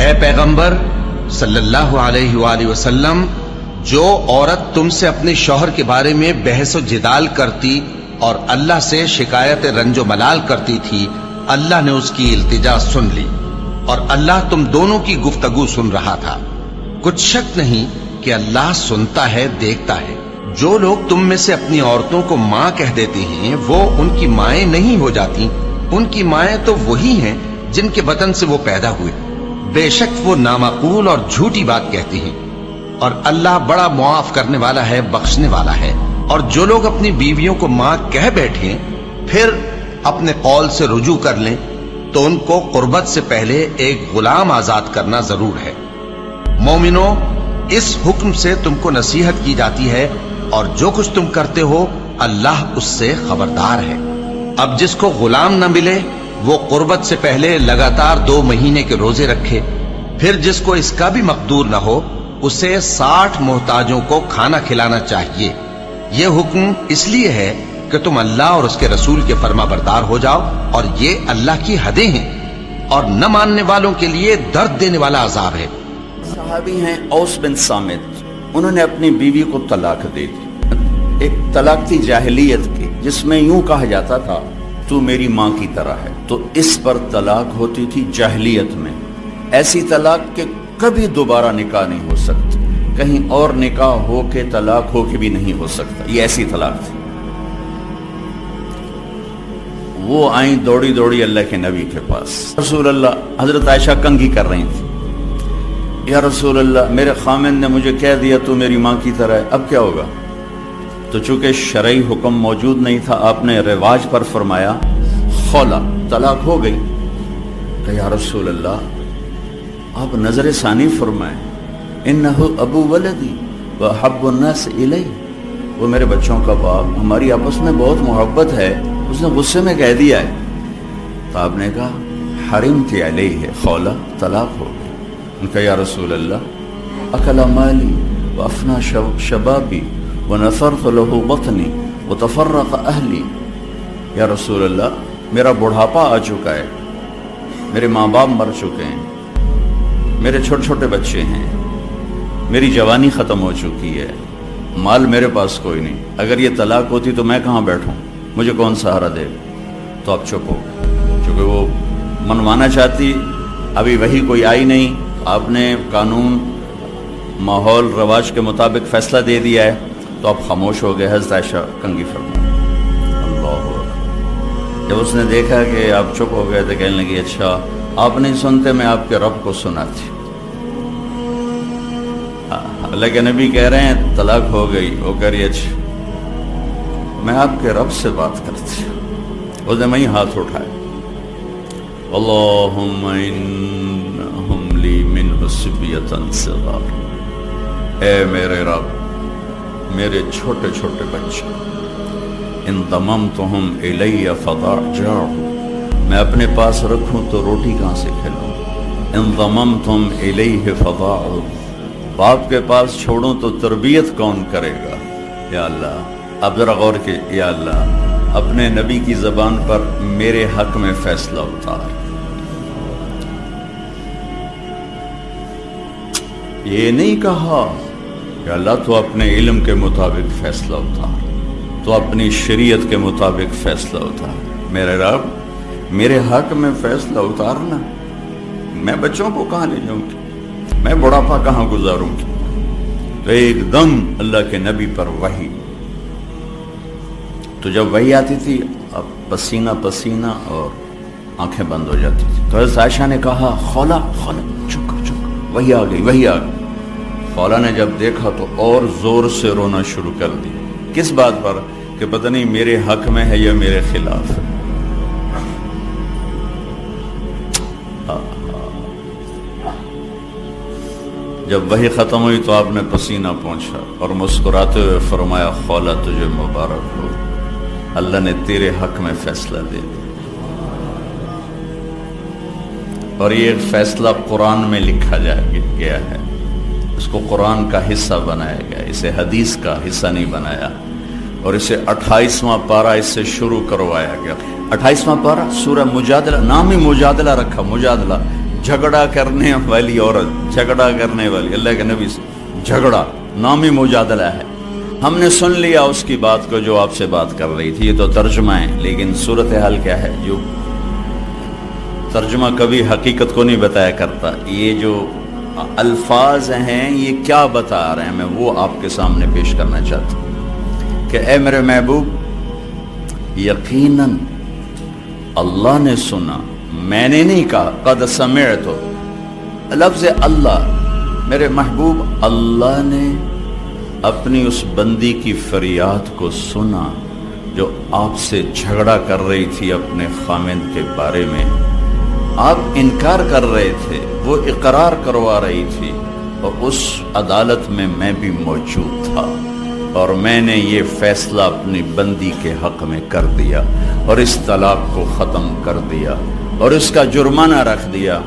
اے پیغمبر صلی اللہ علیہ وآلہ وسلم، جو عورت تم سے اپنے شوہر کے بارے میں بحث و جدال کرتی اور اللہ سے شکایت رنج و ملال کرتی تھی، اللہ نے اس کی التجا سن لی اور اللہ تم دونوں کی گفتگو سن رہا تھا۔ کچھ شک نہیں کہ اللہ سنتا ہے، دیکھتا ہے۔ جو لوگ تم میں سے اپنی عورتوں کو ماں کہہ دیتے ہیں وہ ان کی مائیں نہیں ہو جاتی، ان کی مائیں تو وہی ہیں جن کے بطن سے وہ پیدا ہوئے۔ بے شک وہ نامعقول اور جھوٹی بات کہتے ہیں، اور اللہ بڑا معاف کرنے والا ہے، بخشنے والا ہے۔ اور جو لوگ اپنی بیویوں کو ماں کہہ بیٹھیں پھر اپنے قول سے رجوع کر لیں تو ان کو قربت سے پہلے ایک غلام آزاد کرنا ضرور ہے۔ مومنو، اس حکم سے تم کو نصیحت کی جاتی ہے اور جو کچھ تم کرتے ہو اللہ اس سے خبردار ہے۔ اب جس کو غلام نہ ملے وہ قربت سے پہلے لگاتار 2 مہینے کے روزے رکھے، پھر جس کو اس کا بھی مقدور نہ ہو اسے 60 محتاجوں کو کھانا کھلانا چاہیے۔ یہ حکم اس لیے ہے کہ تم اللہ اور اس کے رسول کے فرما بردار ہو جاؤ، اور یہ اللہ کی حدیں ہیں، اور نہ ماننے والوں کے لیے درد دینے والا عذاب ہے۔ صحابی ہیں اوس بن صامت، انہوں نے اپنی بیوی کو طلاق دے دی۔ ایک طلاق تھی جاہلیت کی جس میں یوں کہا جاتا تھا تو میری ماں کی طرح ہے، تو اس پر طلاق ہوتی تھی جاہلیت میں۔ ایسی طلاق کہ کبھی دوبارہ نکاح نہیں ہو سکتا، کہیں اور نکاح ہو کے طلاق ہو کے بھی نہیں ہو سکتا، یہ ایسی طلاق تھی۔ وہ آئیں دوڑی دوڑی اللہ کے نبی کے پاس، رسول اللہ، حضرت عائشہ کنگھی کر رہی تھی، یا رسول اللہ میرے خامن نے مجھے کہہ دیا تو میری ماں کی طرح ہے، اب کیا ہوگا؟ تو چونکہ شرعی حکم موجود نہیں تھا، آپ نے رواج پر فرمایا خولا، طلاق ہو گئی۔ کہ یا رسول اللہ آپ نظر ثانی فرمائیں، انہو ابو ولدی وحب الناس الی، وہ میرے بچوں کا باپ، ہماری آپس میں بہت محبت ہے، اس نے غصے میں کہہ دیا ہے۔ تو آپ نے کہا حرمت علیہ خولا، طلاق ہو گئی۔ ان کا یا رسول اللہ اکل مالی وافنا شبابی ونثرت له بطنی وتفرق اہلی، یا رسول اللہ میرا بڑھاپا آ چکا ہے، میرے ماں باپ مر چکے ہیں، میرے چھوٹے چھوٹے بچے ہیں، میری جوانی ختم ہو چکی ہے، مال میرے پاس کوئی نہیں، اگر یہ طلاق ہوتی تو میں کہاں بیٹھوں، مجھے کون سہارا دے؟ تو اب چپ ہو، چونکہ وہ منوانا چاہتی، ابھی وہی کوئی آئی نہیں، آپ نے قانون ماحول رواج کے مطابق فیصلہ دے دیا ہے، تو آپ خاموش ہو گئے۔ حضرت عائشہ کنگھی فرمائیں، اللہ اکبر۔ جب اس نے دیکھا کہ آپ چپ ہو گئے تو کہنے لگی اچھا آپ نہیں سنتے، میں آپ کے رب کو سناتی۔ اللہ کے نبی کہہ رہے ہیں طلاق ہو گئی، وہ کہہ رہی اچھا میں آپ کے رب سے بات کرتی ہوں۔ اس نے وہیں ہاتھ اٹھائے، اللہم انہم لی منہ صبیۃ صغار، اے میرے رب میرے چھوٹے چھوٹے بچے، ان ضممتہم الی فضاجعہم، میں اپنے پاس رکھوں تو روٹی کہاں سے کھلاؤں، ان ضممتم الیہ فضاعہ، باپ کے پاس چھوڑوں تو تربیت کون کرے گا؟ یا اللہ اب ذرا غور کے، یا اللہ اپنے نبی کی زبان پر میرے حق میں فیصلہ اتار۔ یہ نہیں کہا کہ اللہ تو اپنے علم کے مطابق فیصلہ اتار، تو اپنی شریعت کے مطابق فیصلہ اتار۔ میرے رب میرے حق میں فیصلہ اتارنا، میں بچوں کو کہاں لے جاؤں گی، میں بڑھاپا کہاں گزاروں گی؟ تو ایک دم اللہ کے نبی پر وحی، تو جب وحی آتی تھی اب پسینہ پسینہ اور آنکھیں بند ہو جاتی تھی۔ تو حضرت عائشہ نے کہا خولا خولا چپ کر چپ کر، وحی آ گئی وحی آ گئی۔ خولا نے جب دیکھا تو اور زور سے رونا شروع کر دی، کس بات پر کہ پتہ نہیں میرے حق میں ہے یا میرے خلاف ہے۔ جب وحی ختم ہوئی تو آپ نے پسینہ پہنچا اور مسکراتے ہوئے فرمایا خولا تجھے مبارک ہو، اللہ نے تیرے حق میں فیصلہ دے دیا۔ اور یہ فیصلہ قرآن میں لکھا گیا ہے، اس کو قرآن کا حصہ بنایا گیا، اسے حدیث کا حصہ نہیں بنایا، اور اسے 28واں پارہ اس سے شروع کروایا گیا۔ 28واں پارہ سورہ مجادلہ، نام ہی مجادلہ رکھا، مجادلہ جھگڑا کرنے والی عورت، جھگڑا کرنے والی، اللہ کے نبی سے جھگڑا نامی مجادلہ ہے۔ ہم نے سن لیا اس کی بات کو جو آپ سے بات کر رہی تھی، یہ تو ترجمہ ہے، لیکن صورتحال کیا ہے؟ جو ترجمہ کبھی حقیقت کو نہیں بتایا کرتا، یہ جو الفاظ ہیں یہ کیا بتا رہے ہیں، میں وہ آپ کے سامنے پیش کرنا چاہتا ہوں کہ اے میرے محبوب، یقیناً اللہ نے سنا، میں نے نہیں کہا، قد سمعت، لفظ اللہ، میرے محبوب اللہ نے اپنی اس بندی کی فریاد کو سنا جو آپ سے جھگڑا کر رہی تھی اپنے خامند کے بارے میں۔ آپ انکار کر رہے تھے، وہ اقرار کروا رہی تھی، اور اس عدالت میں میں بھی موجود تھا، اور میں نے یہ فیصلہ اپنی بندی کے حق میں کر دیا، اور اس طلاق کو ختم کر دیا، اور اس کا جرمانہ رکھ دیا۔